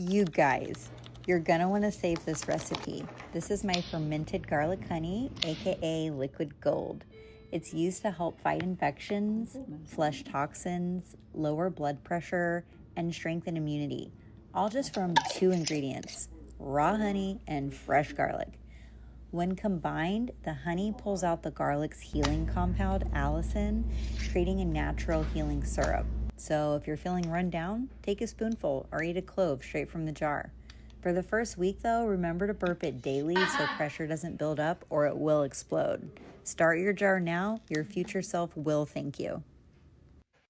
You guys, you're gonna want to save this recipe. This is my fermented garlic honey, aka liquid gold. It's used to help fight infections, flush toxins, lower blood pressure, and strengthen immunity. All just from 2 ingredients, raw honey and fresh garlic. When combined, the honey pulls out the garlic's healing compound, allicin, creating a natural healing syrup. So if you're feeling run down, take a spoonful or eat a clove straight from the jar. For the first week though, remember to burp it daily so pressure doesn't build up or it will explode. Start your jar now, your future self will thank you.